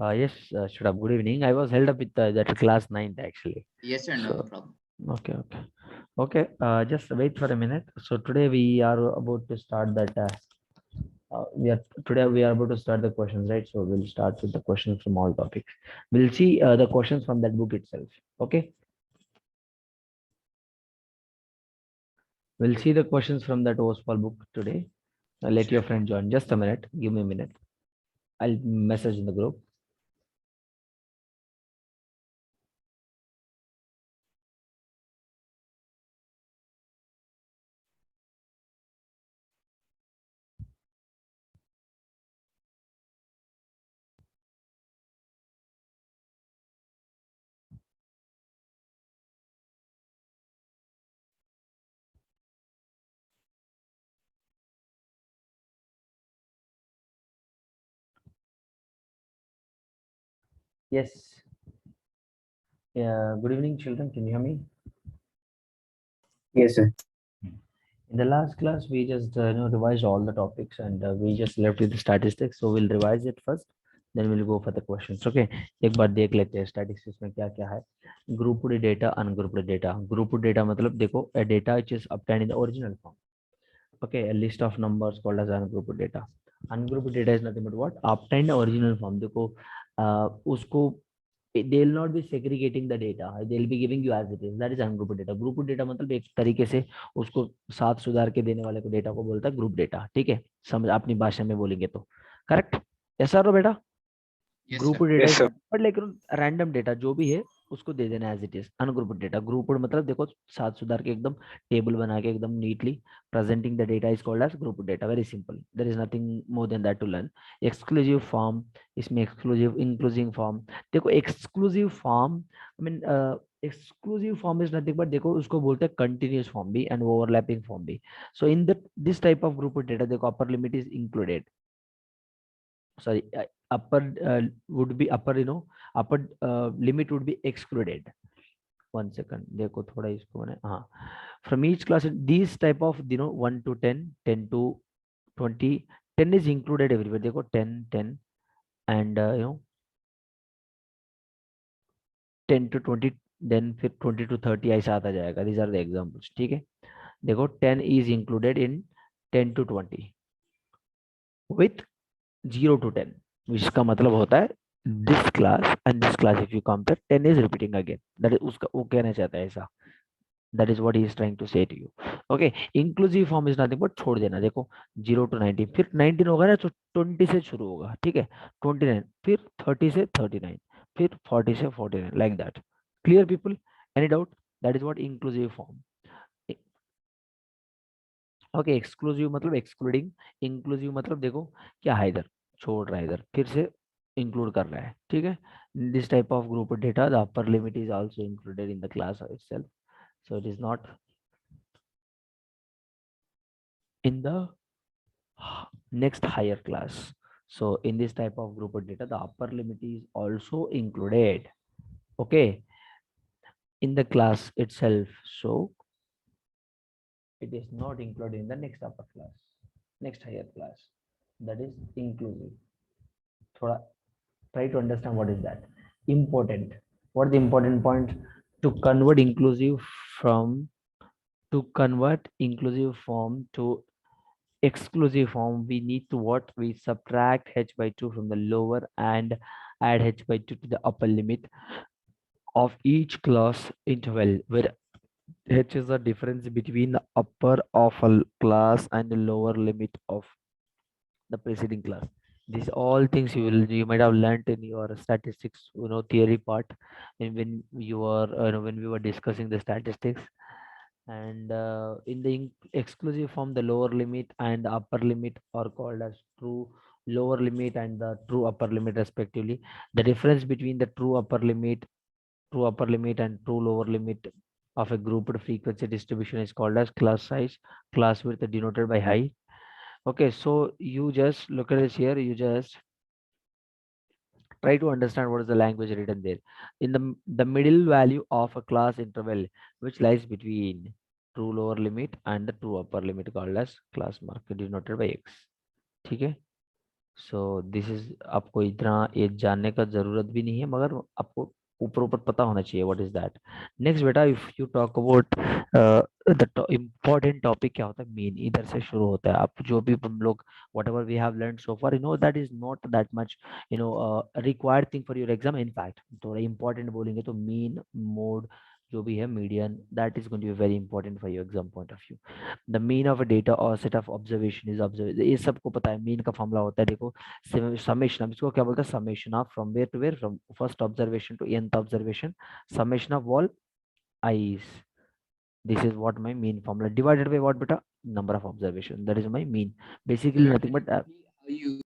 Yes, Shradha, good evening. I was held up with that class 9th actually. Yes, sir, no So, problem. okay. Just wait for a minute. So today we are about to start that. We are about to start the questions, right? So we'll start with the questions from all topics. We'll see the questions from that book itself. Okay, we'll see the questions from that OSPAL book today. Let your Sure. friend join. Just a minute. Give me a minute. I'll message in the group. Yes. Yeah. Good evening, children. Can you hear me? Yes, sir. In the last class, we just revised all the topics and we just left with the statistics. So we'll revise it first, then we'll go for the questions. Okay. एक बार देख लेते हैं statistics में क्या क्या है. Grouped data, ungrouped data. Grouped data मतलब देखो a data which is obtained in the original form. Okay, a list of numbers called as ungrouped data. Ungrouped data is nothing but what obtained original form. देखो उसको they will not be segregating the data, they'll be giving you as it is. That is ungrouped data. Grouped data मतलब एक तरीके से उसको साथ सुधार के देने वाले को डेटा को बोलता है ग्रुप डेटा. ठीक है, समझ अपनी भाषा में बोलेंगे तो करेक्ट. ऐसा रो बेटा. Yes, group sir. Data Yes, is sir. But like random data जो भी है उसको दे देना as it is. Ungrouped data. Grouped मतलब देखो साथ सुधार के एकदम टेबल बना के एकदम neatly presenting the data is called as group data. Very simple. There is nothing more than that to learn. Exclusive form. इसमें एक्सक्लूसिव इंक्लूसिव फॉर्म. देखो exclusive form I mean exclusive form is nothing but देखो उसको बोलते हैं continuous form भी and overlapping form भी. So in the this type of group data देखो upper limit is included. Sorry, upper would be upper, upper limit would be excluded. 1 second, देखो थोड़ा इसको मैंने हाँ. From each class these type of 1 to 10, 10 to 20, 10 is included everywhere. देखो 10 10 and 10 to 20, then फिर 20 to 30 ऐसा आता जाएगा. These are the examples. ठीक है, देखो 10 is included in 10 to 20 with 0 to 10, जिसका मतलब होता है this class and this class if you compare 10 is repeating again. That is उसका वो कहना चाहता है ऐसा. That is what he is trying to say to you. Okay, inclusive form is nothing but छोड़ देना. देखो 0 to 19, फिर 19 होगा ना तो 20 से शुरू होगा. ठीक है, 29, फिर 30 से 39, फिर 40 से 49, like that. Clear people? Any doubt? That is what inclusive form. Okay, exclusive मतलब एक्सक्लूडिंग. इंक्लूसिव मतलब देखो क्या है इधर छोड़ रहा है, इधर फिर से इंक्लूड कर रहा है. ठीक है, this type of group data the upper limit is also included in the class itself. So it is not in the next higher class. So in this type of group of data the upper limit is also included. Okay, in the class itself. So it is not included in the next upper class, next higher class. That is inclusive. थोड़ा try to understand what is that. Important. What are the important points? To convert inclusive from to convert inclusive form to exclusive form, we need to what? We subtract h by 2 from the lower and add h by 2 to the upper limit of each class interval, where h is the difference between the upper of a class and the lower limit of the preceding class. These all things you might have learned in your statistics theory part, and when you were when we were discussing the statistics. And in the exclusive form the lower limit and the upper limit are called as true lower limit and the true upper limit respectively. The difference between the true upper limit and true lower limit of a grouped frequency distribution is called as class size. Class width denoted by height. Okay, so you just look at this here. You just try to understand what is the language written there. In the middle value of a class interval, which lies between true lower limit and the true upper limit, called as class mark denoted by x. ठीक है, so this is, आपको इतना ये जानने का जरूरत भी नहीं है, मगर आपको ऊपर ऊपर पता होना चाहिए व्हाट इज दैट। नेक्स्ट बेटा, if you talk about the important topic, क्या होता है मीन, इधर से शुरू होता है। आप जो भी हम लोग whatever we have learn so far, that is not that much required thing for your exam. In fact थोड़ा इंपॉर्टेंट बोलेंगे तो मीन, मोड, जो भी है median, that is going to be very important for your exam point of view. The mean of a data और set of observation is observe, ये सबको पता है। मीन का फॉर्मूला होता है, देखो, समेशन, अब इसको क्या बोलते हैं, summation of from where to where, from first observation to nth observation, summation of all i's, this is what my mean formula, divided by what beta, number of observation, that is my mean, basically Sir, nothing can but you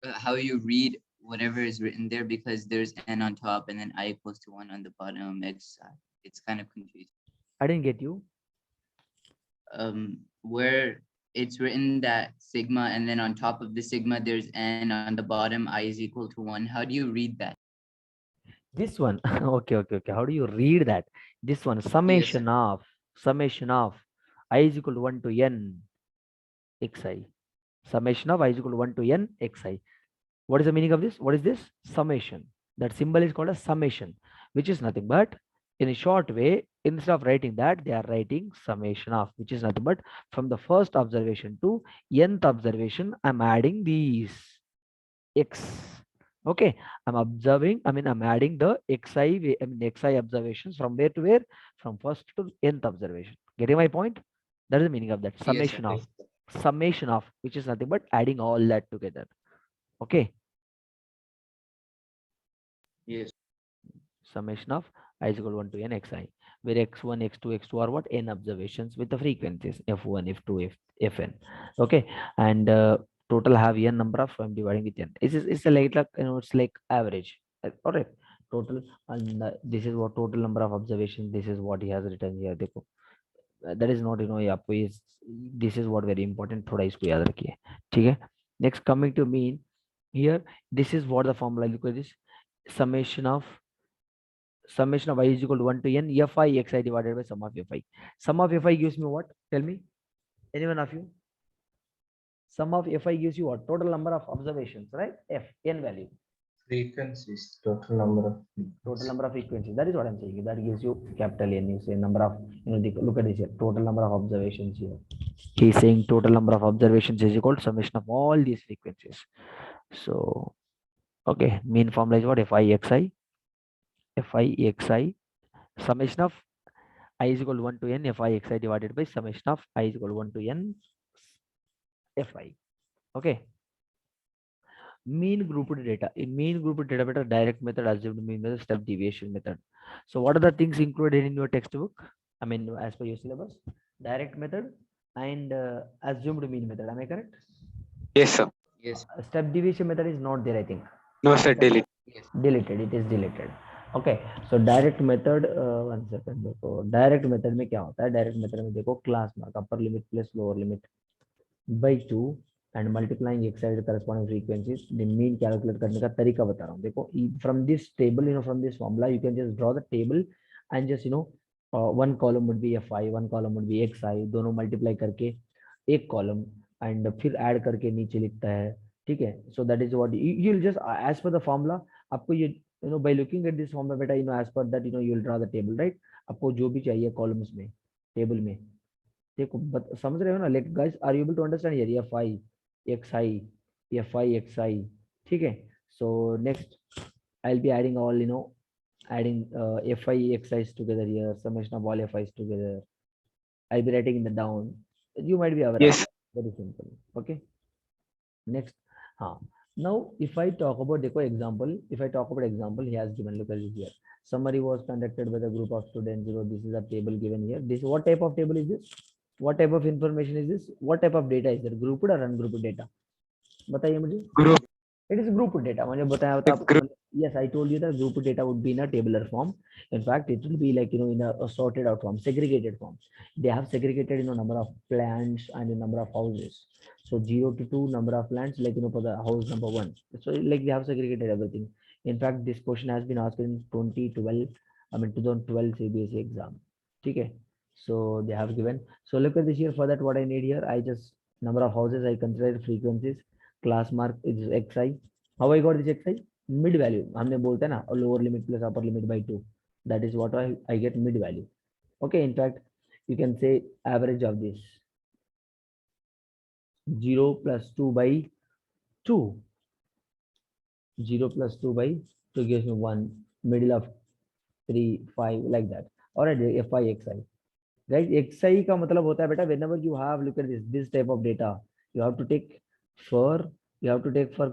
tell me how you read whatever is written there, because there's n on top and then I equals to 1 on the bottom. It's kind of confusing. I didn't get you. Where it's written that sigma and then on top of the sigma there's n, on the bottom I is equal to 1. How do you read that? This one. Okay, how do you read that? This one, Yes, sir. summation of I is equal to 1 to n xi, summation of I is equal to 1 to n xi. What is the meaning of this? What is this? Summation. That symbol is called a summation, which is nothing but, in a short way, instead of writing that, they are writing summation of, which is nothing but from the first observation to nth observation, I'm adding these x. Okay, I'm adding the xi observations from where to where? From first to nth observation. Getting my point? That is the meaning of that. Yes, sir. Summation of, which is nothing but adding all that together. Okay. Yes. Summation of I is equal to 1 to n xi, where x1, x2, x2 are what? N observations with the frequencies f1, f2, fn. Okay, and total have n number of, so I'm dividing with n. It's a like it's like average. All right, total, and this is what total number of observations. This is what he has written here. देखो, that is not, ये आपको ये, this is what very important, थोड़ा इसको याद रखिए, ठीक है। Next, coming to mean, here this is what the formula, look at this, summation of I is equal to 1 to n fi xi divided by sum of fi. Sum of fi gives me what? Tell me, anyone of you? Sum of fi gives you what? Total number of observations, right? F, n value. Frequencies, total number of Total frequencies. number of frequencies. That is what I'm saying. That gives you capital N. You say number of, look at this here. Total number of observations here. He's saying total number of observations is equal to summation of all these frequencies. So, okay, mean formula is what? Fi xi, summation of I is equal to 1 to n fi xi divided by summation of I is equal to 1 to n fi. Okay. Mean grouped data. In mean grouped data, better direct method, assumed mean method, step deviation method. So what are the things included in your textbook? I mean, as per your syllabus, direct method and assumed mean method. Am I correct? Yes, sir. Yes. Step deviation method is not there, I think. No, sir. Delete. Yes. Deleted. It is deleted. Okay. So direct method, one second. देखो direct method में क्या होता है? Direct method में देखो class mark upper limit plus lower limit by 2 and multiplying x side corresponding frequencies, the mean calculate करने का तरीका बता रहा हूँ। देखो, from this table, from this formula you can just draw the table and just one column would be fi, one column would be xi, दोनों multiply करके एक column and फिर add करके नीचे लिखता है, ठीक है। So that is what you'll just as per the formula, आपको ये by looking at this formula बेटा, as per that you'll draw the table, right? आपको जो भी चाहिए columns में, table में, देखो समझ रहे हो ना? Like guys, are you able to understand here? F I X I, F I X I, ठीक है। So next I will be adding all, adding fi x's together here, summation of all fi's together. I'll be writing in the down, you might be aware of Yes. it. Very simple. Okay, next. Now if I talk about, देखो example, if I talk about example, he has given, look at it here. Summary was conducted by the group of students. This is a table given here. This, what type of table is this? What type of information is this? What type of data is there? Grouped or ungrouped data? बताइए मुझे। Group. It is grouped data. मुझे बताया होता आप, Group. yes, I told you that grouped data would be in a tabular form. In fact, it will be like in a sorted out form, segregated form. They have segregated number of plants and number of houses. So 0 to 2 number of plants, like for the house number 1. So like they have segregated everything. In fact, this question has been asked in 2012, 2012 CBSE exam. Okay. So they have given. So look at this here. For that, what I need here, I just number of houses, I consider frequencies. class mark is xi. How I got this xi? Mid value हमने बोलते हैं ना lower limit plus upper limit by 2. That is what I get mid value. Okay, in fact you can say average of this 0 plus 2 by 2. 0 plus 2 by 2 gives me 1, middle of 3 5 like that. All right, fi xi. Right, xi का मतलब होता है बेटा whenever you have look at this type of data, you have to take for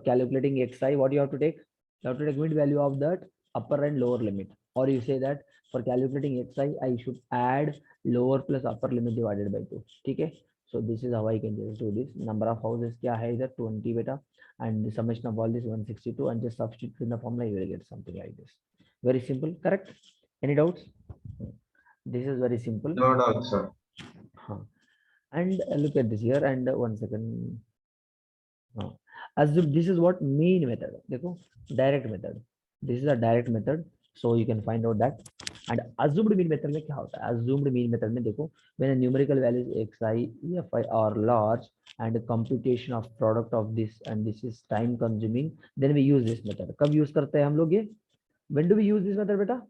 calculating xi, what you have to take? You have to take mid value of that upper and lower limit, or you say that for calculating xi I should add lower plus upper limit divided by 2. ठीक है, so this is how I can just do this. Number of houses क्या है इधर 20 बेटा, and the summation of all this 162, and just substitute in the formula, you will get something like this. Very simple, correct? Any doubts? This is very simple. No doubt, sir. And look at this here, and 1 second. Assume this is what mean method. देखो, direct method. This is a direct method, so you can find out that. And assumed mean method में क्या होता है? Assumed mean method में देखो, when a numerical values xi, fi are large, and the computation of product of this and this is time consuming, then we use this method. कब use करते हैं हम लोग ये? When do we use this method बेटा?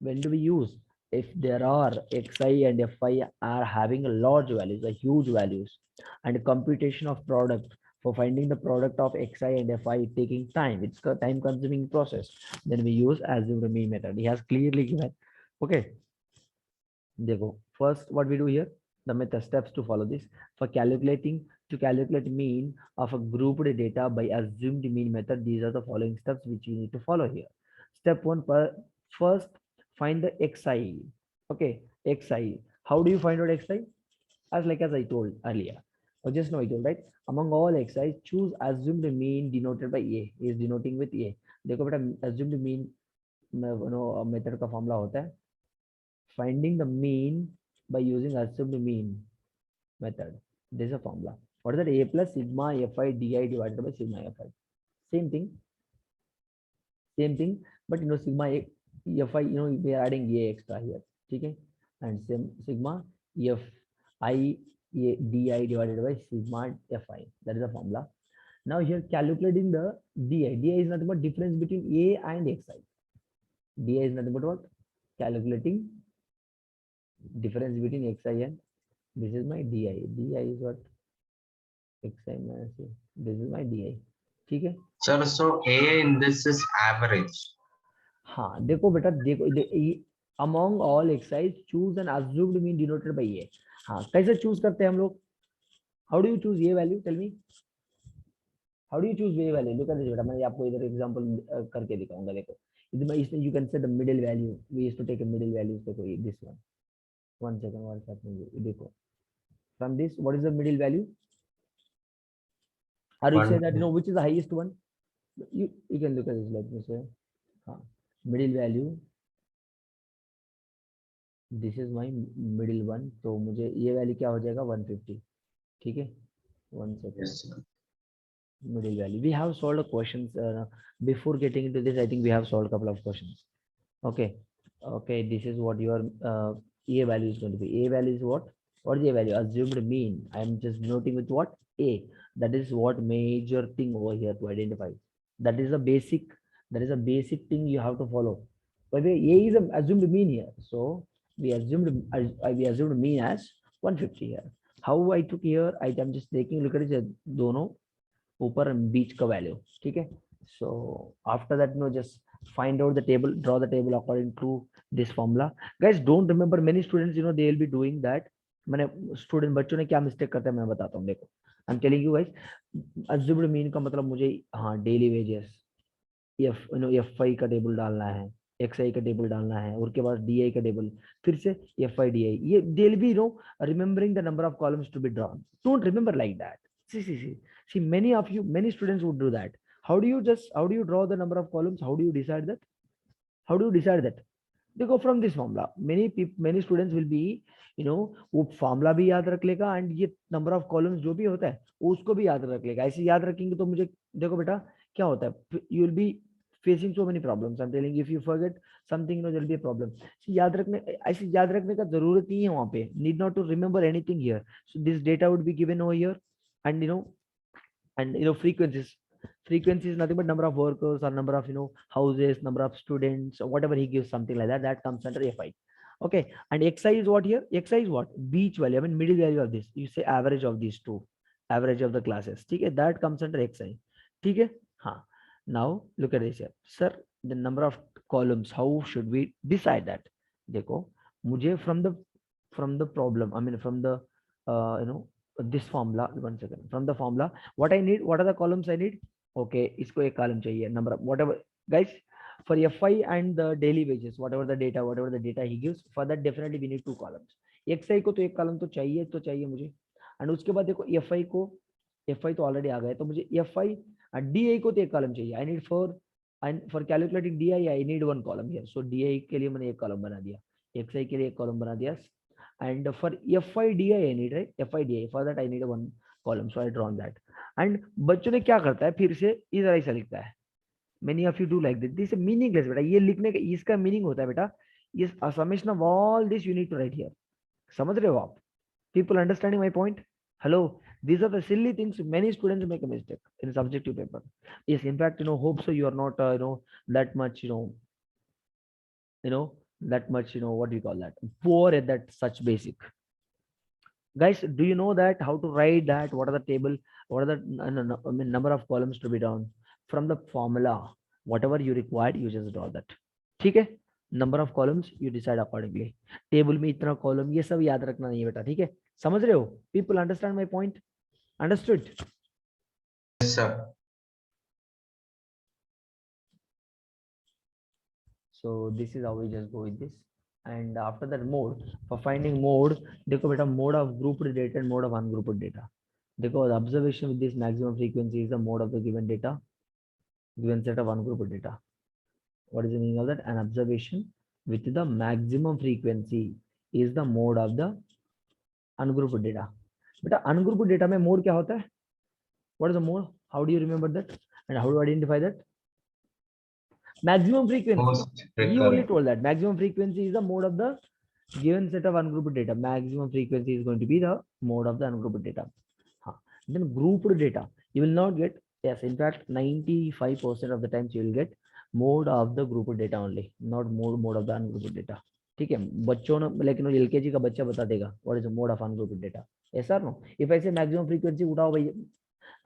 When do we use? If there are xi and fi are having large values, huge values, and computation of product for finding the product of xi and fi taking time, it's a time consuming process, then we use assumed mean method. He has clearly given. Okay, देखो, first what we do here, the method steps to follow this. For to calculate mean of a grouped data by assumed mean method, these are the following steps which you need to follow here. Step 1, first find the xi. Okay, xi. How do you find out xi? As I told earlier, or just now I told, right? Among all xi, choose assumed mean denoted by a. Is denoting with a. देखो बेटा, assumed mean method का formula होता है finding the mean by using assumed mean method. This is a formula. What is that? A plus sigma fi di divided by sigma fi. Same thing. But sigma fi, we are adding a extra here. Okay, and same sigma fi di divided by sigma fi. That is the formula. Now here calculating the di. Di is nothing but difference between a and xi. Di is nothing but what? Calculating difference between xi and this is my di. Di is what? xi minus a. This is my di. ठीक है Sir, so A in this is average. हाँ देखो बेटा, देखो among all xi choose an assumed mean denoted by a. हाँ कैसे choose करते हैं हम लोग? How do you choose a value? Tell me. How do you choose a value? Look at this बेटा, मैं आपको इधर एग्जांपल करके दिखाऊंगा. देखो इसमें you can set the middle value. We used to take a middle value. देखो this one. 1 second, what's happening? देखो from this, what is the middle value? Or you say that which is the highest one? You can look at this. Let me say middle value. This is my middle one. तो मुझे ये value क्या हो जाएगा? 150. ठीक है, 1 second. Yes, sir. Middle value. We have solved questions before getting into this. I think we have solved a couple of questions. Okay. This is what your a value is going to be. A value is what? What is the value? Assumed mean. I am just noting with what? A. That is what major thing over here to identify. That is a basic. That is a basic thing you have to follow. By the way, A is a assumed mean here. So we assumed mean as 150 here. How I took here? I am just taking look at it. दोनों ऊपर बीच का value. ठीक है. So after that, just find out the table, draw the table according to this formula. Guys, don't remember, many students, they will be doing that. मैंने student बच्चों ने क्या mistake करते हैं मैं बताता हूँ. देखो, I am telling you guys, assumed mean का मतलब मुझे डेली वेजेस एफ आई का टेबल डालना है, एक्स आई का टेबल डालना है, और के बाद डी आई का टेबल, फिर से एफ आई डी आई. ये they will be remembering the number of columns to be drawn. Don't remember like that. See many of you, many students would do that. How do you draw the number of columns? How do you decide that? They go from this formula. Many students will be, वो formula भी याद रख लेगा and ये number of columns जो भी होता है उसको भी याद रख लेगा. ऐसे याद रखेंगे तो मुझे देखो बेटा क्या होता है, you will be facing so many problems. I'm telling you, if you forget something, there will be a problem. ऐसे याद रखने का जरूरत नहीं है वहां पे. Need not to remember anything here. So this data would be given over here, and and frequency is nothing but number of workers or number of houses, number of students, or whatever he gives, something like that, that comes under fi. Okay, and xi is what here? Xi is what? Beach value, I mean middle value of this, you say average of these two, average of the classes. Okay, that comes under xi. Okay. Huh. Now look at this here, sir, the number of columns, how should we decide that? देखो, मुझे from the problem, I mean from the this formula, one second, from the formula, what I need, what are the columns I need? Okay, इसको एक column चाहिए, number of whatever, guys, for fi and the daily wages, whatever the data he gives, for that definitely we need two columns. xi को तो एक column तो चाहिए मुझे, and उसके बाद देखो fi तो already आ गया, तो मुझे fi di को तो एक column चाहिए, I need for calculating di I need one column here, so di के लिए मैंने एक column बना दिया, xi के लिए एक column बना दिया, and for fi di I need, right, fi di, for that I need one column, so I drawn that. And बच्चों ने क्या करता है, फिर से इस तरह से लिखता है, many of you do like this is meaningless बेटा, ये लिखने का इसका मीनिंग होता है बेटा, ये summation of all this you need to write here, समझ रहे हो आप? People understanding my point? Hello, these are the silly things many students make a mistake in subjective paper. Yes, in fact, hope so you are not that much that much what do you call that, poor at that such basic. Guys, do you know that how to write that? What are the table, what are the I mean, number of columns to be done from the formula? Whatever you required, you just draw that. ठीक है, number of columns you decide accordingly. Table में इतना column, ये सब याद रखना नहीं है बेटा, ठीक है? समझ रहे हो? People understand my point? Understood? Yes, sir. So this is how we just go with this. And after that mode, for finding mode, देखो बेटा, mode of grouped data and mode of ungrouped data. देखो, the observation with this maximum frequency is the mode of the given data, given set of ungrouped data. What is the meaning of that? An observation with the maximum frequency is the mode of the ungrouped data. बेटा ungrouped data में mode क्या होता है? What is the mode? How do you remember that? And how do you identify that? Maximum frequency. Most We only recurrent. told that maximum frequency is the mode of the given set of ungrouped data. Maximum frequency is going to be the mode of the ungrouped data. Then grouped data, you will not get, yes, in fact 95% of the times you will get mode of the grouped data only, not mode of the ungrouped data. ठीक है, बच्चों ने लेकिन LKG का बच्चा बता देगा what is the mode of ungrouped data, yes और नो? इफ ऐसे मैक्सिमम फ्रीक्वेंसी उठाओ भाई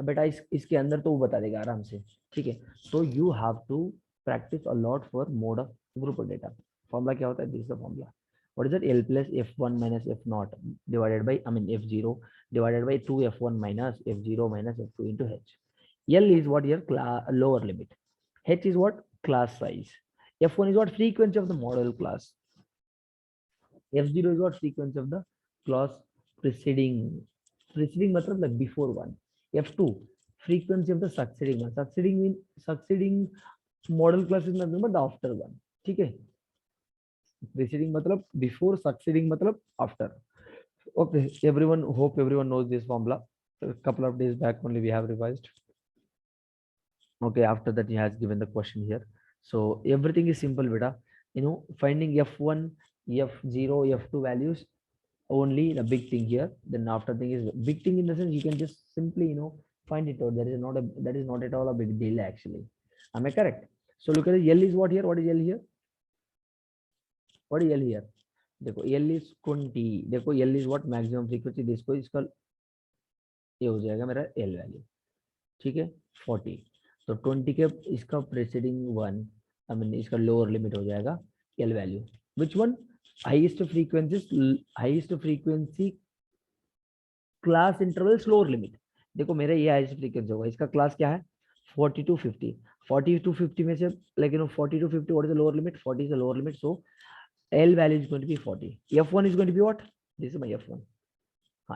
बेटा, इसके अंदर तो वो बता देगा आराम से, ठीक है? तो you have to practice a lot for mode of group data. Formula क्या होता है? This is the formula. What is it? L plus f1 minus f naught divided by, I mean f0 divided by 2f1 minus f0 minus f2 into h. L is what here? Lower limit. H is what? Class size. F1 is what? Frequency of the model class. F0 is what? Frequency of the class preceding. Preceding matlab like before one. F2 frequency of the succeeding one. Succeeding model class is nothing but the after one. ठीक है? Preceding matlab before, succeeding matlab after. Okay, everyone, hope everyone knows this formula. A couple of days back only we have revised. Okay, after that he has given the question here. So everything is simple beta, finding f1, f0, f2 values only the big thing here. Then after thing is big thing in the sense you can just simply find it out. That is not at all a big deal actually. Am I correct? So look at the L is what here? What is L here? What is L here? देखो L is 20. देखो L is what? Maximum frequency. इसको इसका ये हो जाएगा मेरा L value, ठीक है? 40. तो 20 के इसका preceding one, I mean इसका lower limit हो जाएगा L value. Which one? Highest frequency class intervals lower limit. देखो मेरा ये highest frequency होगा, इसका class क्या है? 40 to 50. 40 to 50 में से like 40 to 50, what is the lower limit? 40 is the lower limit, so L value is going to be 40. F1 is going to be what? This is my F1.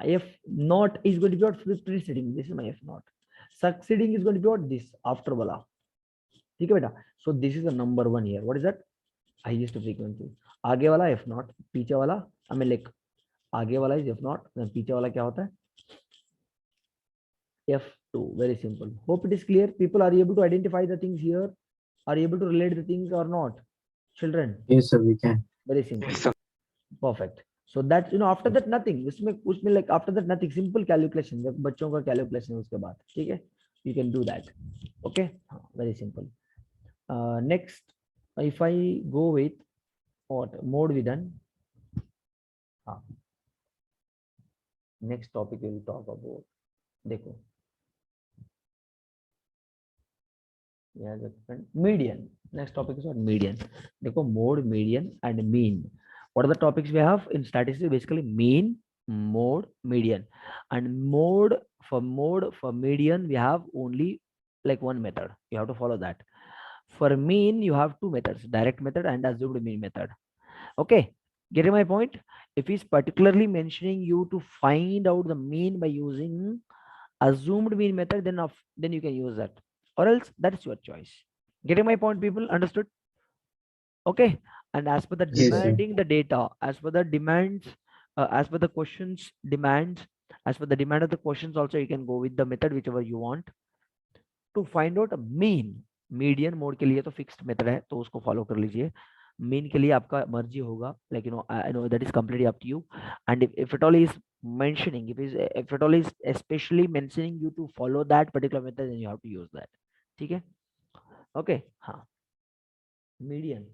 F naught is going to be what? Preceding. This is my F naught. Succeeding is going to be what? This after wala. ठीक है बेटा? So this is the number one here. What is that? Highest frequency. आगे वाला F naught, पीछे वाला, I mean like आगे वाला is F naught, then पीछे वाला क्या होता है? F2. Very simple. Hope it is clear. People are able to identify the things here. Are able to relate the things or not? Children. Yes, sir, we can. Very simple. Yes, sir. Perfect. So that after that nothing, उसमें like after that nothing, simple calculation, बच्चों का calculation उसके बाद, ठीक है? You can do that. Okay, very simple. Next, if I go with what mode we done. Next topic we will talk about. देखो, yeah, median. Next topic is what median. देखो, mode, median, and mean. What are the topics we have in statistics? Basically, mean, mode, median, and mode for median we have only like one method. You have to follow that. For mean, you have two methods: direct method and assumed mean method. Okay, getting my point? If he's particularly mentioning you to find out the mean by using assumed mean method, then you can use that, or else that's your choice. Getting my point, people? Understood? Okay. And as per the Yes, sir. demanding the data, as per the demands, as per the questions demands, as per the demand of the questions, also you can go with the method whichever you want to find out a mean. Median mode के लिए तो fixed method है, तो उसको follow कर लीजिए. Mean के लिए आपका मर्जी होगा, like I know that is completely up to you. And if it all is mentioning, if it all is especially mentioning you to follow that particular method, then you have to use that. ठीक है? Okay. हाँ, median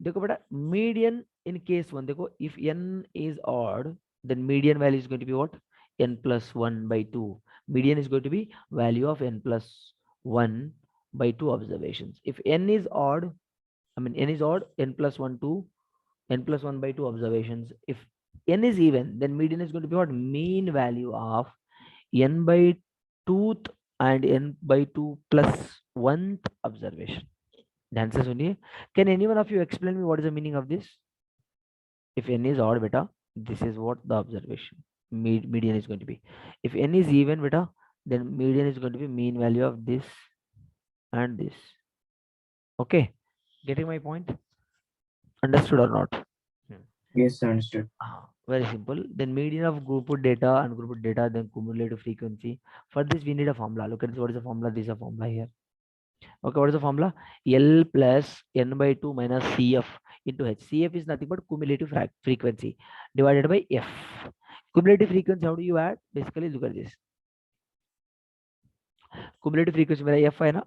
देखो बेटा, median in case one देखो, if n is odd, then median value is going to be what? n plus 1 by 2. Median is going to be value of n plus 1 by 2 observations. If n is odd, I mean n is odd, n plus 1 2, n plus 1 by 2 observations. If n is even, then median is going to be what? Mean value of n by 2th and n by 2 plus 1th observation. ध्यान से सुनिए. Can any one of you explain me what is the meaning of this? If n is odd, beta, this is what the observation median is going to be. If n is even, beta, then median is going to be mean value of this and this. Okay, getting my point? Understood or not? Yes, sir, understood. Very simple. Then median of grouped data and grouped data, then cumulative frequency. For this we need a formula. Look at this. What is the formula? This is a formula here. Okay, what is the formula? L plus n by 2 minus CF into H. CF is nothing but cumulative frequency divided by F. Cumulative frequency, how do you add? Basically, look at this. Cumulative frequency मेरा F है ना?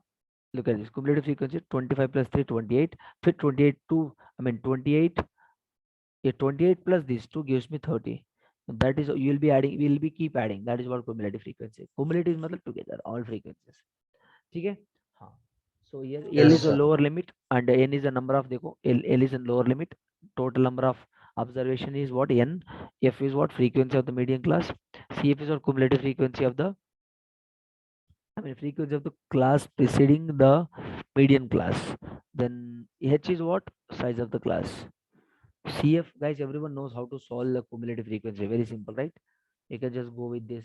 Look at this. Cumulative frequency 25 plus 3 28. Fit 28 to, I mean 28. 28 plus these two gives me 30. That is, you will be adding, we will be keep adding. That is what cumulative frequency. Cumulative मतलब together all frequencies. ठीक है? हाँ. So here L Yes, is a sir. lower limit and n is a number of, देखो, L is a lower limit. Total number of observation is what? N. F is what? Frequency of the median class. CF is what? Cumulative frequency of the, I mean frequency of the class preceding the median class. Then H is what? Size of the class. CF, guys, everyone knows how to solve the cumulative frequency. Very simple, right? You can just go with this,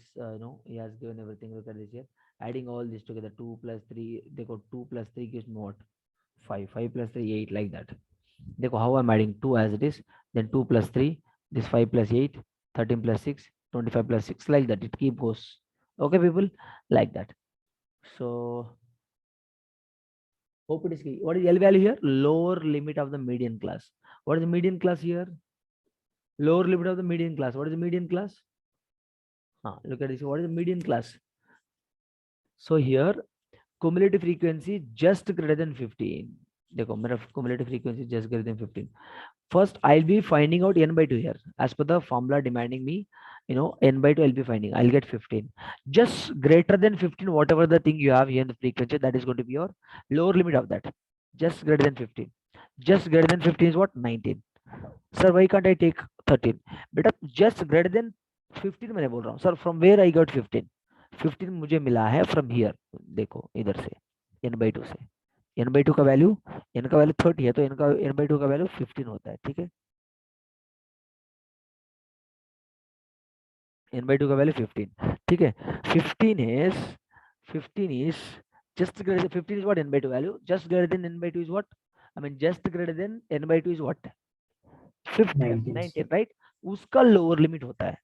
he has given everything. Look at this here. Adding all this together, 2 plus 3, they got 2 plus 3 gives me what? 5. 5 plus 3, 8, like that. देखो how I'm adding 2 as it is, then 2 plus 3, this 5 plus 8, 13 plus 6, 25 plus 6, like that. It keep goes. Okay, people, like that. So hope it is clear. What is L value here? Lower limit of the median class. What is the median class here? Lower limit of the median class. What is the median class? Look at this. What is the median class? So here cumulative frequency just greater than 15. देखो मेरा cumulative frequency just greater than 15. First I'll be finding out n by 2 here. As per the formula demanding me, n by 2 I'll be finding. I'll get 15. Just greater than 15, whatever the thing you have here in the frequency, that is going to be your lower limit of that. Just greater than 15. Just greater than 15 is what? 19. Sir, why can't I take 13? But just greater than 15 मैंने बोल रहा हूँ. Sir, from where I got 15? 15 मुझे मिला है from here. देखो इधर से n by 2 से. n by 2 का वैल्यू, n का वैल्यू 30 है, तो n by 2 का वैल्यू 15 होता है. ठीक है? n by 2 का वैल्यू 15. ठीक है? 15 is just greater than 15 is what? N by 2 value. Just greater than n by 2 is what? I mean just greater than n by 2 is what? 15, 19, right? उसका lower limit होता है.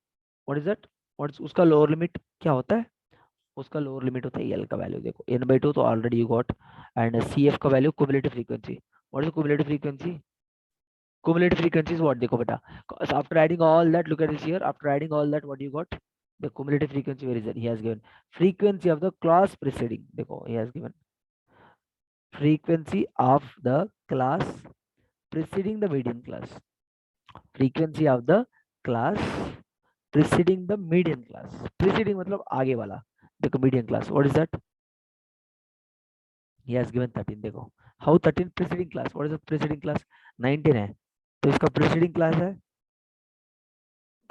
What is that? उसका lower limit क्या होता है? उसका lower limit होता है एल का वैल्यू. देखो n by 2 तो already you got, and CF का value cumulative frequency. What is the cumulative frequency? Cumulative frequency is what? देखो बेटा, after adding all that, look at this here. After adding all that, what you got? The cumulative frequency, where is it? He has given frequency of the class preceding. देखो, he has given frequency of the class preceding the median class. Frequency of the class preceding the median class. Preceding मतलब आगे वाला. देखो median class. What is that? He has given 13. देखो. How 13 preceding class? What is the preceding class? 19 है. तो इसका preceding class है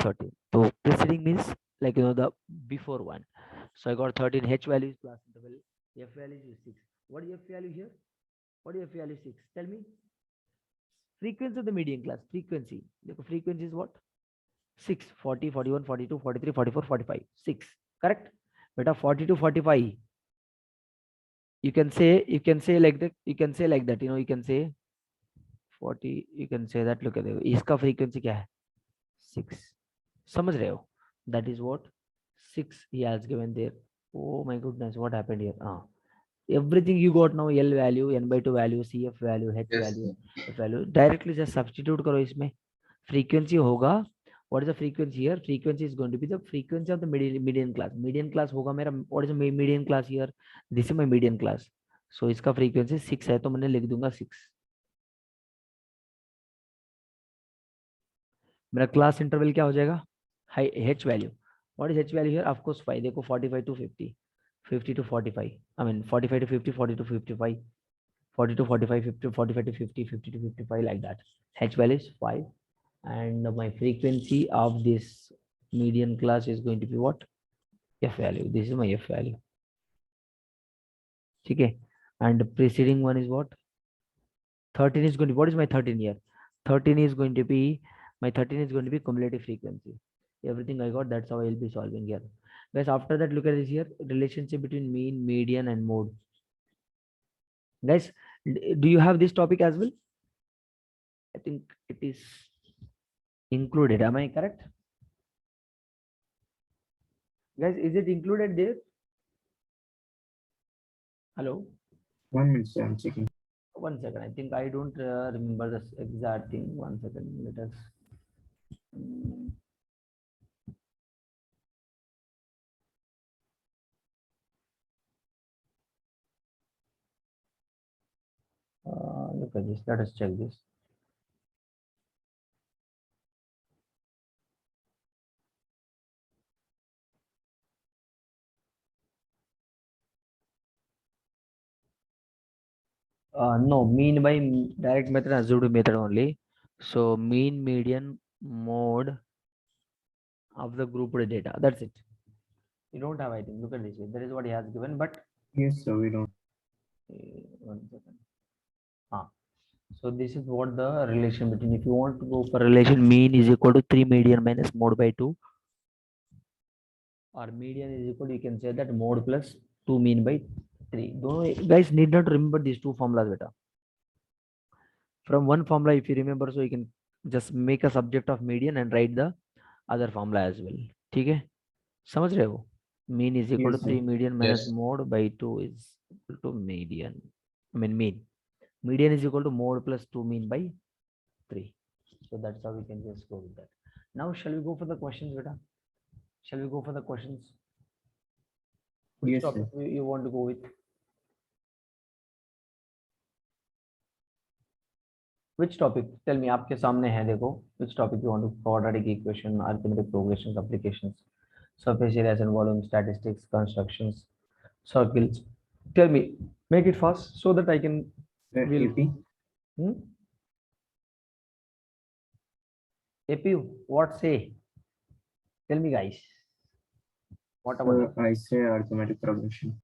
13. So preceding means like the before one. So I got 13. H value is class interval. F value is 6. What is F value here? What is F value 6? Tell me. Frequency of the median class. Frequency. The frequency is what? 6. 40, 41, 42, 43, 44, 45. 6. Correct? Beta 42, 45. You can say like that. You can say like that. You can say 40. You can say that. Look at it. इसका frequency क्या है? 6. समझ रहे हो? That is what 6 he has given there. Oh my goodness, what happened here? Everything you got now, L value, N by 2 value, CF value, H value, F value. Directly just substitute करो इसमें. Frequency होगा. What is the frequency here? Frequency is going to be the frequency of the median class. Median class होगा मेरा. What is the median class here? This is my median class. So इसका frequency 6 है, तो मैंने लिख दूंगा 6. मेरा class interval क्या हो जाएगा? High H value. What is H value here? Of course 5. देखो 45 to 50, 50 to 45, I mean 45 to 50, 40 to 55, 40 to 45, 50, 45 to 50, 50 to 55, like that. H value is 5, and my frequency of this median class is going to be what? F value. This is my F value. ठीक है. And the preceding one is what? 13 is going to be, what is my 13 here? 13 is going to be, my 13 is going to be cumulative frequency. Everything I got, that's how I'll be solving here. Guys, after that, look at this here, relationship between mean, median, and mode. Guys, do you have this topic as well? I think it is included. Am I correct? Guys, is it included there? Hello? 1 minute, sir, I'm checking. 1 second. I think I don't remember this exact thing. 1 second. Let us. Look at this. Let us check this. No, mean by direct method, assumed method only. So mean, median, mode of the grouped data. That's it. You don't have, I think. Look at this. That is what he has given. But Yes, sir, we don't. 1 second. So this is what the relation between. If you want to go for relation, mean is equal to 3 median minus mode by 2, or median is equal to, you can say that mode plus 2 mean by 3. Don't, guys need not remember these two formulas beta. From one formula, if you remember, so you can just make a subject of median and write the other formula as well. ठीक है? समझ रहे हो? Mean is equal Yes, to 3 sir. median minus Yes. mode by 2 is equal to median. I mean mean. Median is equal to mode plus 2 mean by 3. So that's how we can just go with that. Now shall we go for the questions beta? Shall we go for the questions? Which Yes, topic sir. you want to go with? Which topic? Tell me. आपके सामने है देखो. Which topic you want to? Quadratic equation, arithmetic progressions, applications, surface areas and volume, statistics, constructions, circles. Tell me. Make it fast so that I can. Will. AP. AP. What say? Tell me, guys. What about it? I say arithmetic progression.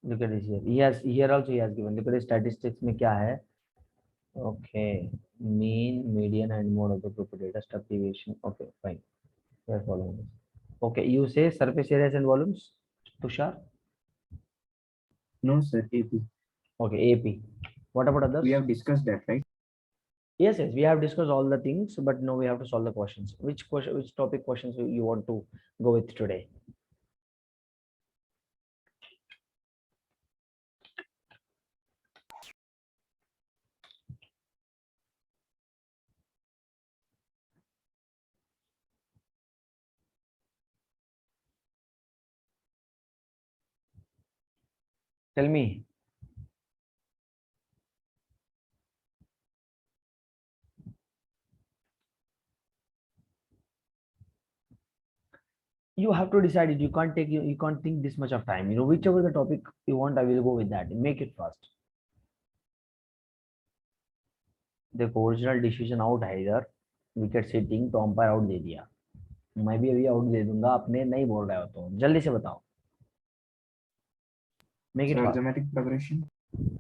Look at this here. He has here also he has given. Look at the statistics में क्या है? Okay, mean, median, and mode of the group data, step deviation. Okay, fine. We are following this. Okay, you say surface areas and volumes, Tushar. No, sir, AP. Okay, AP. What about others? We have discussed that, right? Yes, we have discussed all the things, but now we have to solve the questions. Which question, which topic questions you want to go with today? Tell me. You have to decide it. You can't take you can't think this much of time. Whichever the topic you want, I will go with that. Make it fast. देखो original decision out है इधर, wicket seating तो umpire out दे दिया, मैं भी अभी out दे दूंगा, अपने नहीं बोल रहे हो तो जल्दी से बताओ. Make it So fast. arithmetic progression.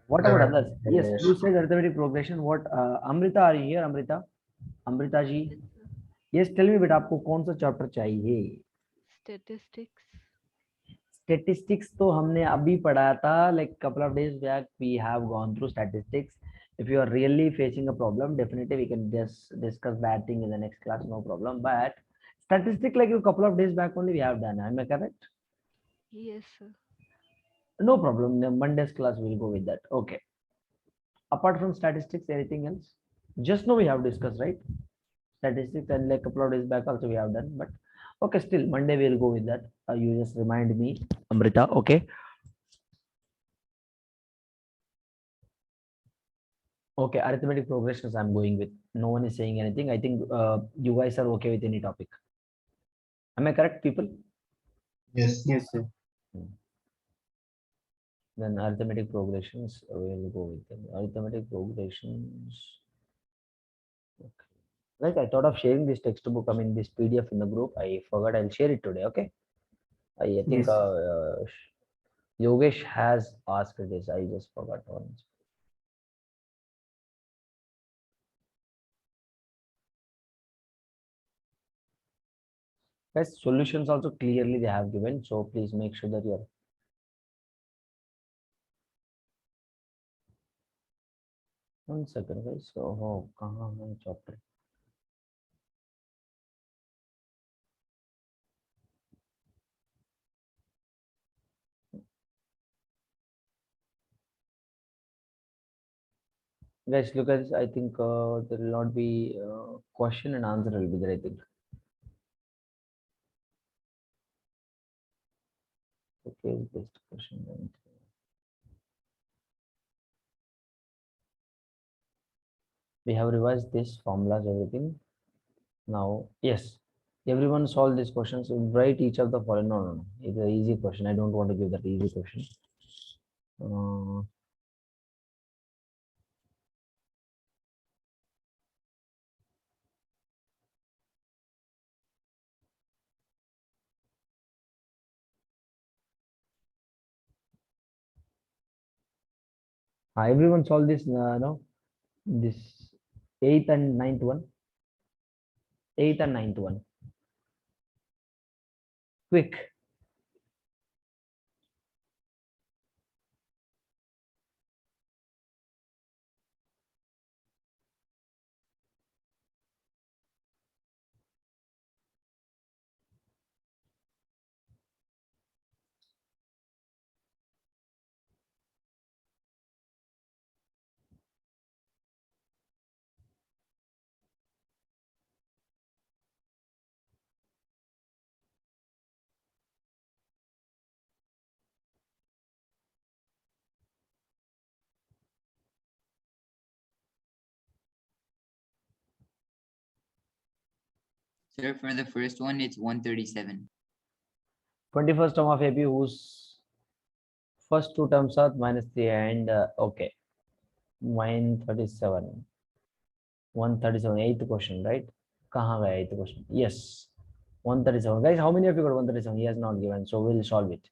What about others? Yes, you said arithmetic progression. What? Amrita, are you here? Amrita, Amrita ji. Yes, tell me, बेटा आपको कौन सा चैप्टर चाहिए? Statistics. Statistics तो हमने अभी पढ़ा था, like couple of days back we have gone through statistics. If you are really facing a problem, definitely we can just discuss that thing in the next class, no problem. But statistics like a couple of days back only we have done. Am I correct? Yes, sir. No problem. The Monday's class we'll go with that. Okay. Apart from statistics, anything else? Just now we have discussed, right? Statistics and like a couple of days back also we have done. But okay, still Monday we'll go with that. You just remind me, Amrita. Okay. Okay, arithmetic progressions I'm going with. No one is saying anything. I think you guys are okay with any topic. Am I correct, people? Yes. Yes, sir. Then arithmetic progressions, we'll go with them. Arithmetic progressions. Okay. Like I thought of sharing this textbook, I mean this PDF in the group. I forgot I'll share it today. Okay. I think Yes. Yogesh has asked this. I just forgot once. Guys, solutions also clearly they have given. So please make sure that you're. One second, guys. So, kahan hai chapter? Guys, look at this. I think there will not be question and answer will be there. I think. Okay, best question. We have revised this formulas, everything. Now, yes, everyone solve these questions. Write each of the following. No, no, no. It's an easy question. I don't want to give that easy question. Everyone solve this. No, this eighth and ninth one. Eighth and ninth one. Quick. Sir, for the first one, it's 137. 21st term of AP whose first two terms are -3 and okay. 137. 137. Eighth question, right? Kahan gaya eighth question? Yes. 137. Guys, how many of you got 137? He has not given, so we'll solve it.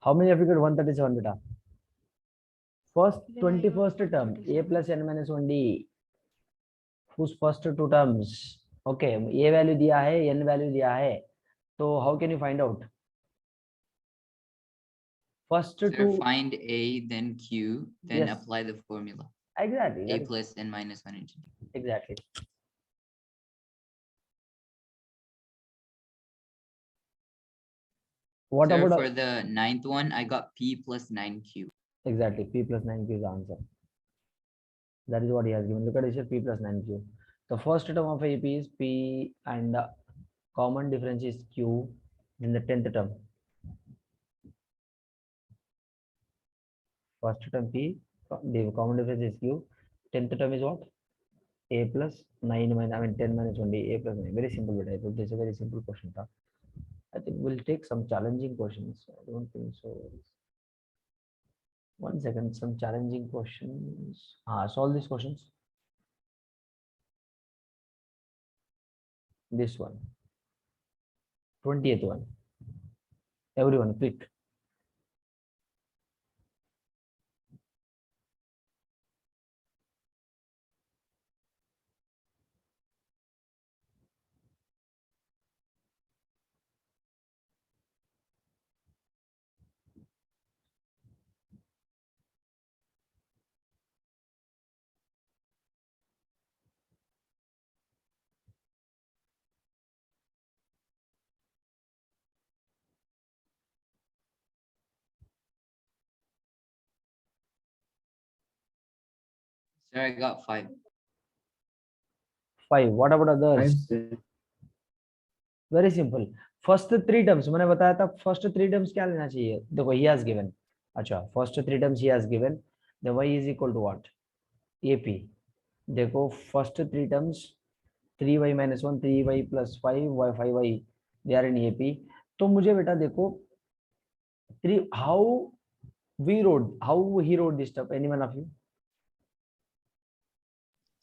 How many of you got 137, beta? First Then I got 21st term, a 137. plus n minus 1d. Whose first two terms? Okay, a value दिया है, n value दिया है. So how can you find out? First Sir, two. find A, then Q, then Yes. apply the formula. Exactly. A plus n minus 1 into D. Exactly. What Sir, about for the ninth one, I got P plus 9Q. exactly P plus 9Q is the answer. That is what he has given. Look at this here, P plus 9Q. The first term of AP is P and the common difference is Q in the 10th term. First term P, the common difference is Q. 10th term is what? A plus 9 minus, I mean 10 minus 1D, A plus 9. Very simple, but I thought this is a very simple question. I think we'll take some challenging questions. I don't think so. One second, some challenging questions. Solve these questions. This one. 20th one. Everyone, click. Sir, I got 5. 5. What about others? Five, sir. Very simple. First three terms मैंने बताया था. First three terms क्या लेना चाहिए? देखो, he has given. अच्छा, first three terms he has given. The y is equal to what? AP. देखो, first three terms 3y minus 1, 3y plus 5, y 5y, they are in AP. तो मुझे बेटा देखो 3, how he wrote this stuff? Anyone of you?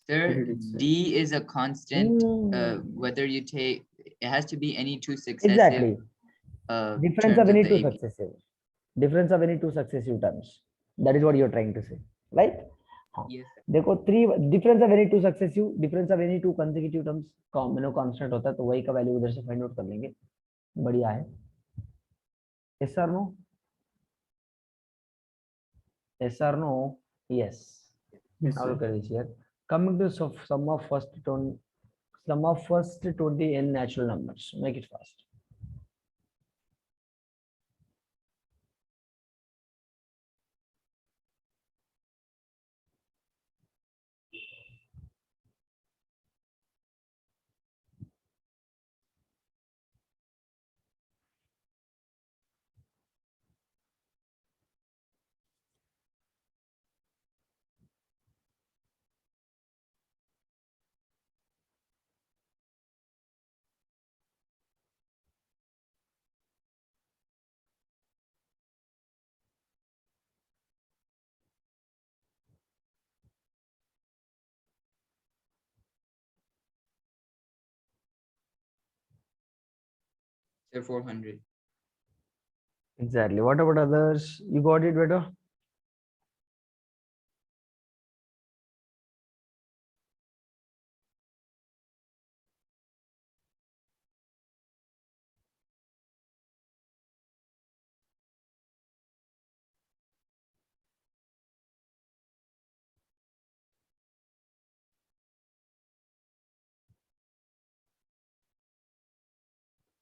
Sir, Read it, sir. D is a constant. Whether you take, it has to be any two successive Exactly. Difference terms of any the two AP. successive. Difference of any two successive terms. That is what you are trying to say, right? Yes, sir. देखो, 3 difference of any two successive, difference of any two consecutive terms common constant होता है, तो वही का value उधर से find out कर लेंगे. बढ़िया है. yes or no? Yes or no? Yes. Yes, Now sir. look at this here. Coming to sum of first 20 n natural numbers. Make it fast. Sir, 400. Exactly. What about others? You got it, better?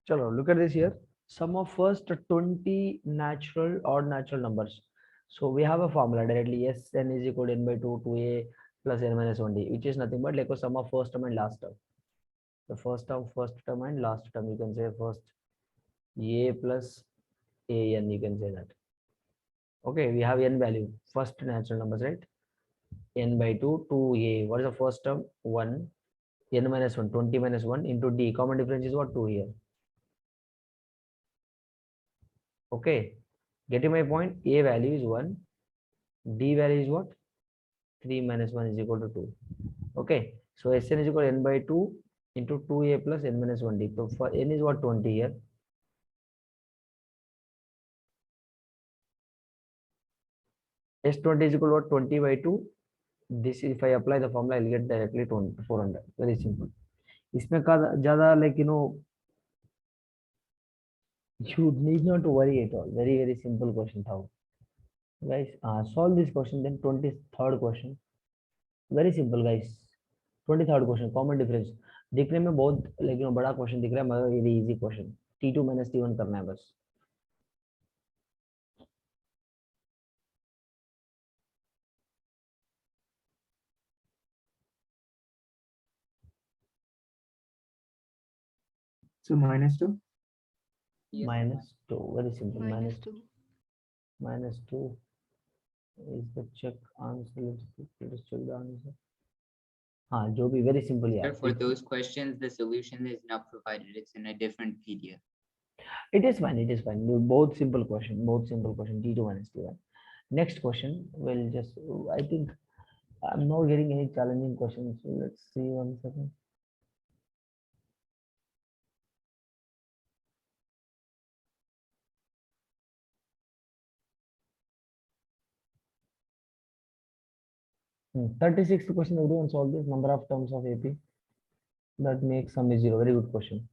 Chalo, look at this here. Sum of first 20 natural odd natural numbers. So we have a formula directly. S n is equal to n by 2 2a plus n minus 1d, which is nothing but like a sum of first term and last term. The first term and last term. You can say first a plus a n. You can say that. Okay, we have n value. First natural numbers, right? N by 2 2a. What is the first term? 1. N minus 1 20 minus 1 into d. Common difference is what? 2 here. Okay, getting my point. A value is 1, d value is what? 3 minus 1 is equal to 2. Okay, so Sn is equal to n by 2 into 2a plus n minus 1d. So for n is what? 20 here. S20 is equal to what? 20 by 2. This, if I apply the formula, I'll get directly 400. Very simple. इसमें का ज़्यादा like you need not to worry at all. Very simple question था वो. Guys, solve this question. Then 23rd question. Very simple, guys. 23rd question. Common difference. दिखने में बहुत लेकिन बड़ा क्वेश्चन दिख रहा है, मगर ये easy question. T2 minus T1 करना है बस. So -2. Yes. -2. Very simple. -2. -2. is the check answer? Let's check the answer. जो भी very simple, yeah. Sir, for those questions, the solution is not provided. It's in a different PDF. It is fine. It is fine. Both simple question. Both simple question. T2 minus T1. Next question. We'll just. I think I'm not getting any challenging questions. So let's see 1 second. Hmm. 36th question. Everyone solve this. Number of terms of AP. That makes sum is 0. Very good question.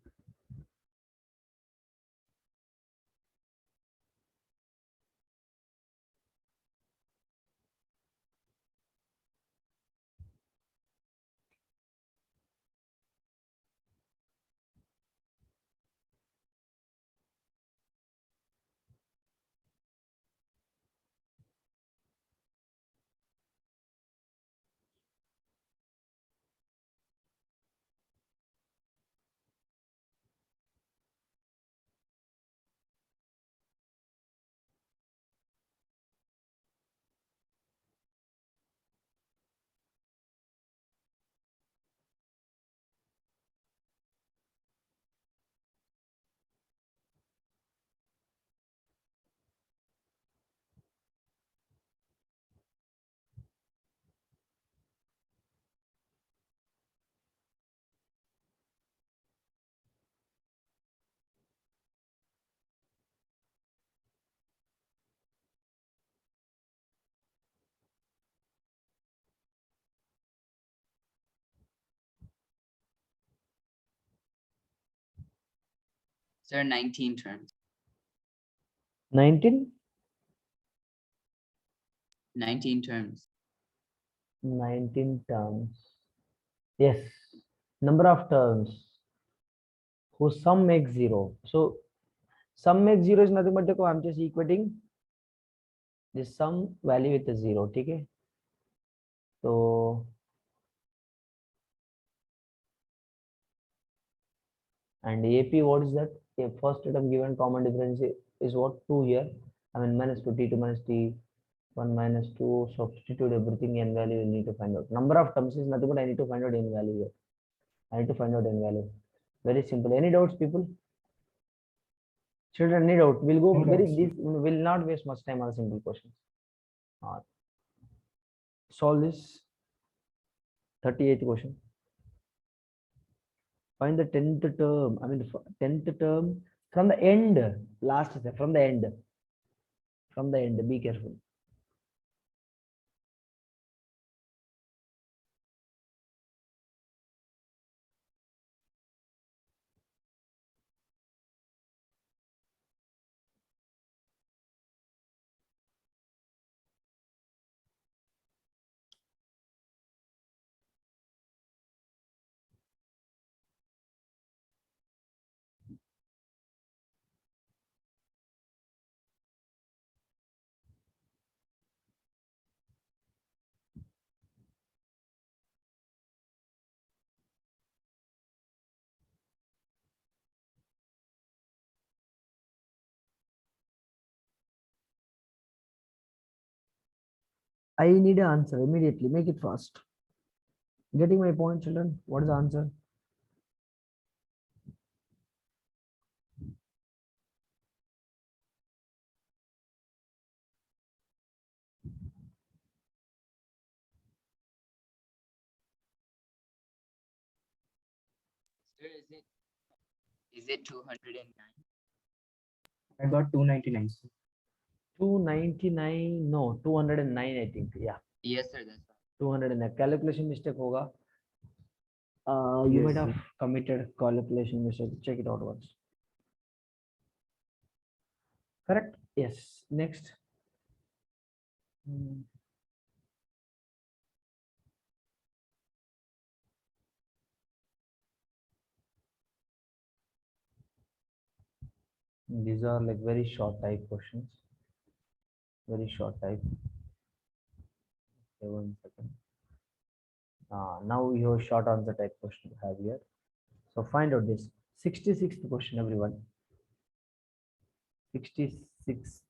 Sir, 19 terms. 19. 19 terms. 19 terms. Yes. Number of terms whose sum makes 0. So sum makes 0 is nothing but I'm just equating this sum value with a 0. Okay. So and AP, what is that? A first term given common difference is what? 2 here. I mean minus 2 T2 minus T1 minus 2. Substitute everything in value you need to find out. Number of terms is nothing but I need to find out in value here. I need to find out in value. Very simple. Any doubts, people? Children, any doubt? We'll go No very doubts. this will not waste much time on simple questions. Solve this 38th question. Find the 10th term. I mean 10th term from the end. Last step from the end. From the end. Be careful. I need an answer immediately. Make it fast. Getting my point, children? What is the answer? Sir, is it 209? I got 299. Sir. 299. No, 209. I think. Yeah, Yes, sir, that's right. 209. Calculation mistake hoga. You Yes, might have sir. committed calculation mistake. Check it out once. Correct? Yes. Next. These are like very short type questions. Very short type. Okay, 1 second. Now your short answer type question you have here. So find out this 66th question, everyone. 66.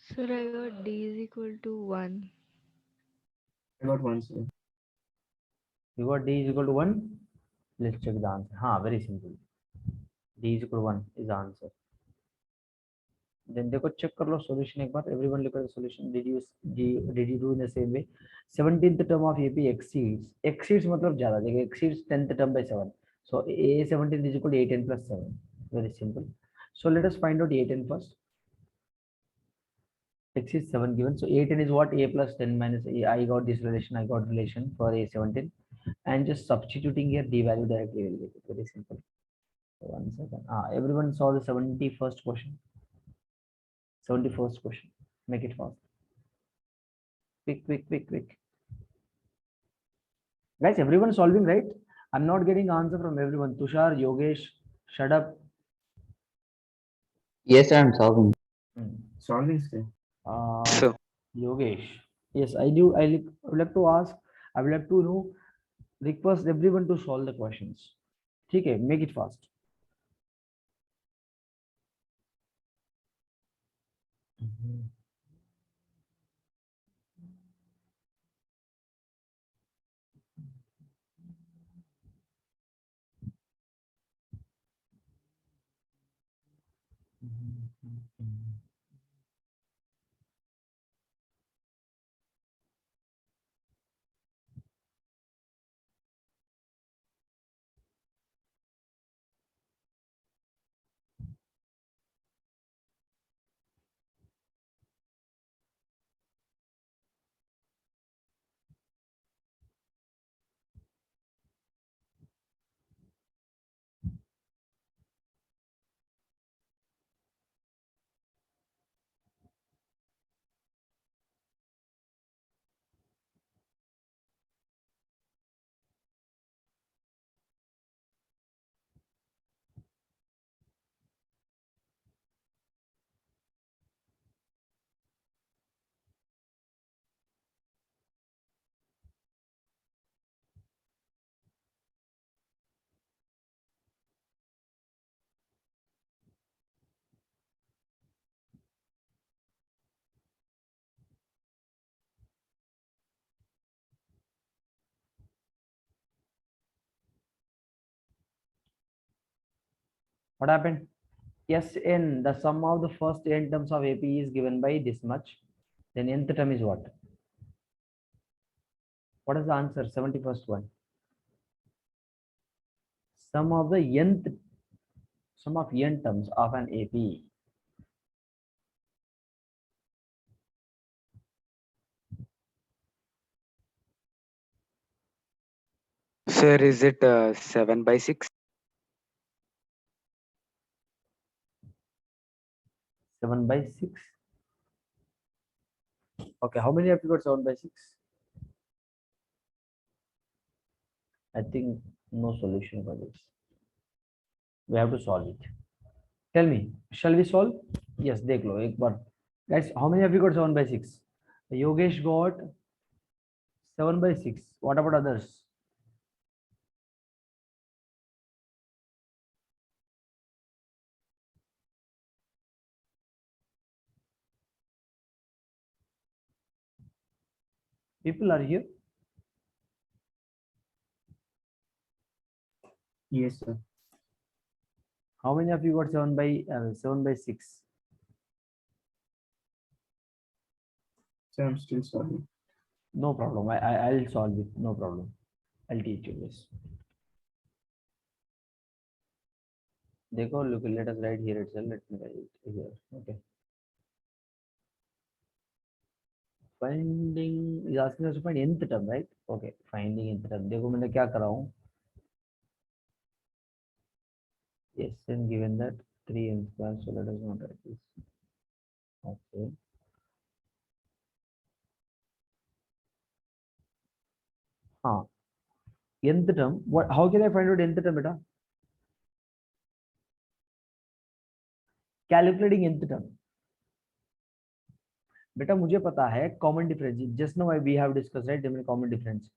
Sir, I got D is equal to 1. I got one, sir. You got D is equal to 1. Let's check the answer. Very simple. D is equal to 1 is the answer. Then देखो check कर लो solution एक बार. Everyone look at the solution. Did you do in the same way? 17th term of AP exceeds मतलब ज़्यादा. देखिए exceeds 10th term by 7. So A17 is equal to 8n plus 7. Very simple. So let us find out A10 first. X is 7 given. So A10 is what? A plus 10 minus A. I got this relation. I got relation for A17. And just substituting here D value directly will get it. Very simple. So 1 second. Everyone saw the 71st question. 71st question. Make it fast. Quick, quick, quick, quick. Guys, everyone solving, right? I'm not getting answer from everyone. Tushar, Yogesh, shut up. Yes, sir, I'm solving. Solving, sir. So Yogesh. Yes, I do. Would like to ask. I would like to know. Request everyone to solve the questions. Okay, make it fast. What happened? Sn, the sum of the first n terms of AP is given by this much. Then nth term is what? What is the answer? 71st one. Sum of the sum of n terms of an AP. sir, is it 7 by 6? 7 by 6. Okay, how many have you got 7 by 6? I think no solution for this. We have to solve it. Tell me, shall we solve? Yes, dekh lo ek bar. Guys, how many have you got 7 by 6? Yogesh got 7 by 6. What about others? People are here. Yes, sir. How many of you got 7 by 6? Sir, I'm still solving. No problem. I'll solve it. No problem. I'll teach you this. Dekho, look, let us write here itself. Let me write it here. Okay. finding is asking us to find nth term, right? Okay, finding nth term. देखो मैंने क्या करा हूँ. Yes, and given that 3n square, so let us not write this. Okay. हाँ. Nth term. What? How can I find out nth term, beta? Calculating nth term. बेटा मुझे पता है common difference. Just now we have discuss right the common difference.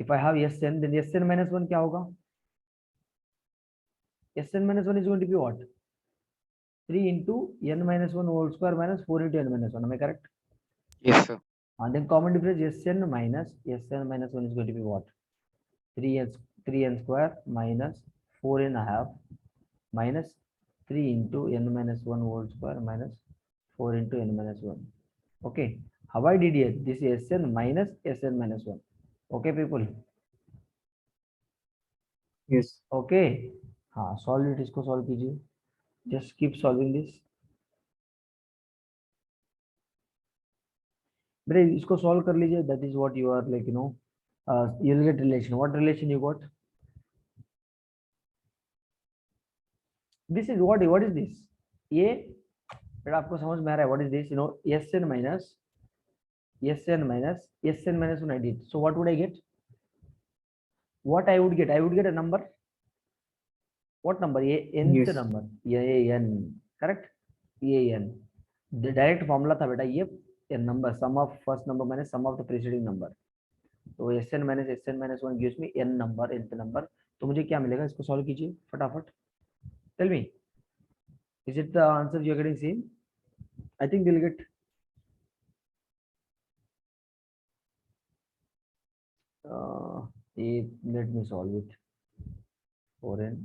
If I have Sn, then Sn minus 1 क्या होगा? Sn minus 1 is going to be what? 3 into n minus 1 whole square minus 4 into n minus 1. Am I correct? Yes, sir. And then common difference Sn minus 1 is going to be what? 3n square minus 4n half minus 3 into n minus 1 whole square minus 4 into n minus 1. Okay. How I did it? This is Sn minus 1. Okay, people. Yes. Okay. हाँ, solve it. इसको solve कीजिए. Just keep solving this. बेटे इसको solve कर लीजिए. That is what you are like, you'll get relation. What relation you got? This is what is this? ये बेटा आपको समझ में आ रहा है? What is this? Sn minus Sn minus 1 I did. So what would I get? What I would get? I would get a number. What number? Nth Yes. number. An. Correct? An. The direct formula था बेटा ये n number, sum of first number minus sum of the preceding number. तो Sn minus 1 gives me n number, nth number. तो मुझे क्या मिलेगा? इसको solve कीजिए फटाफट. Tell me. Is it the answer you're getting same? I think we'll get let me solve it. 4n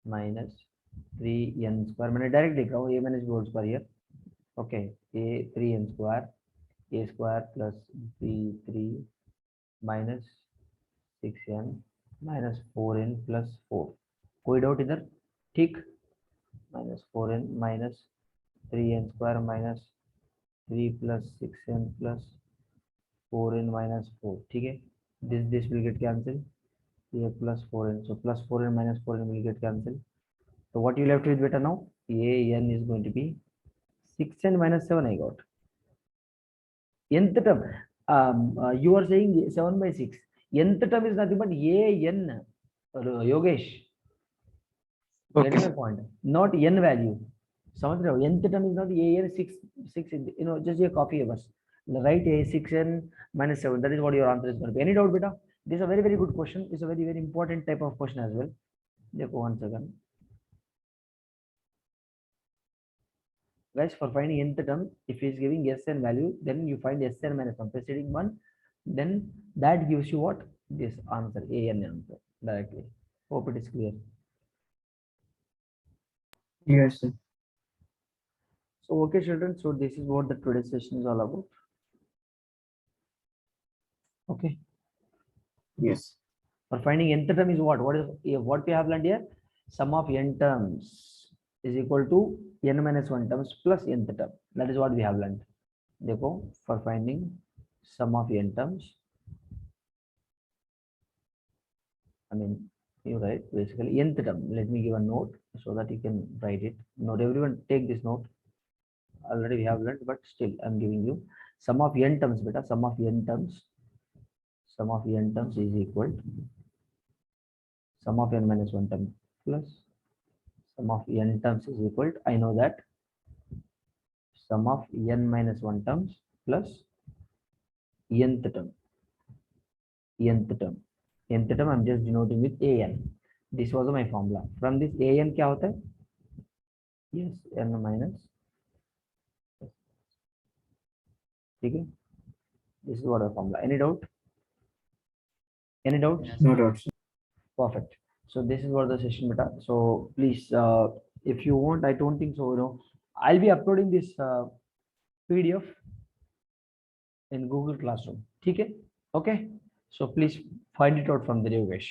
minus 3n square. मैंने direct लिख रहा हूँ a minus b whole square here. Okay, a 3n square, a square plus b3 minus 6n minus 4n plus 4. कोई doubt इधर? ठीक. minus 4n minus 3n square minus 3 plus 6n plus 4n minus 4. ठीक है. This will get cancelled. A plus 4n. So plus 4n minus 4n will get cancelled. So what you left with beta now? An is going to be 6n minus 7 I got. Nth term. You are saying 7 by 6. Nth term is nothing but an. Yogesh. Okay, Getting my sir. point. Not n value. समझ रहे हो? Nth term is not an 6. Just a copy of us. Write a 6n minus 7. That is what your answer is going to be. Any doubt, beta? This is a very, very good question. It's a very, very important type of question as well. देखो 1 second. Guys, for finding nth term, if he is giving Sn value, then you find Sn minus 1 preceding one, then that gives you what? This answer, an answer directly. Hope it is clear. Yes, sir. So okay, children. So this is what the today's session is all about. Okay. Yes. For finding nth term is what? What we have learned here? Sum of n terms is equal to n minus 1 terms plus nth term. That is what we have learned. देखो, for finding sum of n terms, I mean, you write basically nth term. Let me give a note so that you can write it. Not everyone take this note. Already we have learned, but still I'm giving you sum of n terms, beta. Sum of n terms. Sum of n terms is equal to sum of n minus 1 term plus sum of n terms is equal to, I know that, sum of n minus 1 terms plus nth term. Nth term. Nth term I'm just denoting with an. This was my formula. From this an क्या होता है? Yes, n minus. ठीक है? This is what the formula. Any doubt? Any doubt? No doubt, sir. Perfect. So this is what the session beta. So please, if you want, I don't think so. I'll be uploading this PDF in Google Classroom. Okay? Okay. So please find it out from the Yogesh.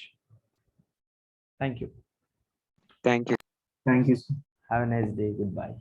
Thank you. Thank you. Thank you, sir. Have a nice day. Goodbye.